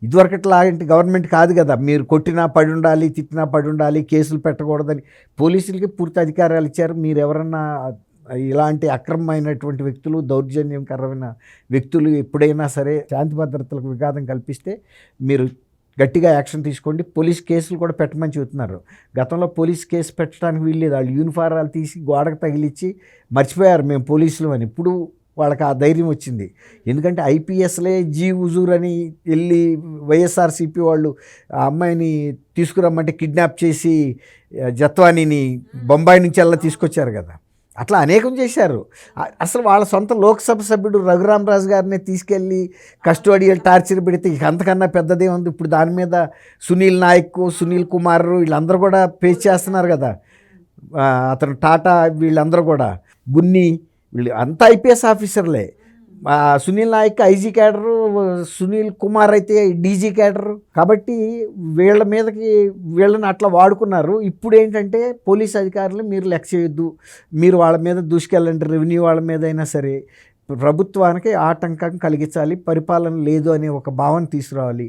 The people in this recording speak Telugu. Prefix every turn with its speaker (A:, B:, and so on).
A: ఇదివరకట్లాంటి గవర్నమెంట్ కాదు కదా! మీరు కొట్టినా పడుండాలి, తిట్టినా పడుండాలి, కేసులు పెట్టకూడదని పోలీసులకి పూర్తి అధికారాలు ఇచ్చారు. మీరెవరన్నా ఇలాంటి అక్రమమైనటువంటి వ్యక్తులు, దౌర్జన్యకరమైన వ్యక్తులు ఎప్పుడైనా సరే శాంతి భద్రతలకు విఘాతం కల్పిస్తే మీరు గట్టిగా యాక్షన్ తీసుకోండి. పోలీస్ కేసులు కూడా పెట్టమని చెబుతున్నారు. గతంలో పోలీస్ కేసు పెట్టడానికి వీల్లేదు. వాళ్ళు యూనిఫారాలు తీసి గోడకు తగిలిచ్చి మర్చిపోయారు మేము పోలీసులు అని. ఇప్పుడు వాళ్ళకి ఆ ధైర్యం వచ్చింది. ఎందుకంటే ఐపీఎస్లే జీ హుజూర్ అని వెళ్ళి వైఎస్ఆర్సీపీ వాళ్ళు ఆ అమ్మాయిని తీసుకురమ్మంటే కిడ్నాప్ చేసి జత్వానీని బొంబాయి నుంచి అలా తీసుకొచ్చారు కదా. అట్లా అనేకం చేశారు. అసలు వాళ్ళ సొంత లోక్సభ సభ్యుడు రఘురామరాజు గారిని తీసుకెళ్ళి కస్టోడియల్ టార్చర్ పెడితే ఇక అంతకన్నా పెద్దదే ఉంది. ఇప్పుడు దాని మీద సునీల్ నాయక్, సునీల్ కుమార్ వీళ్ళందరూ కూడా ఫేస్ చేస్తున్నారు కదా. అతను టాటా వీళ్ళందరూ కూడా గున్ని వీళ్ళు అంతా ఐపీఎస్ ఆఫీసర్లే. సునీల్ నాయక్ ఐజీ క్యాడరు, సునీల్ కుమార్ అయితే డీజీ క్యాడరు. కాబట్టి వీళ్ళ మీదకి వీళ్ళని అట్లా వాడుకున్నారు. ఇప్పుడు ఏంటంటే పోలీస్ అధికారులు మీరు లెక్క చేయొద్దు, మీరు వాళ్ళ మీద దూసుకెళ్ళండి, రెవెన్యూ వాళ్ళ మీద అయినా సరే ప్రభుత్వానికి ఆటంకం కలిగించాలి, పరిపాలన లేదు అనే ఒక భావన తీసుకురావాలి.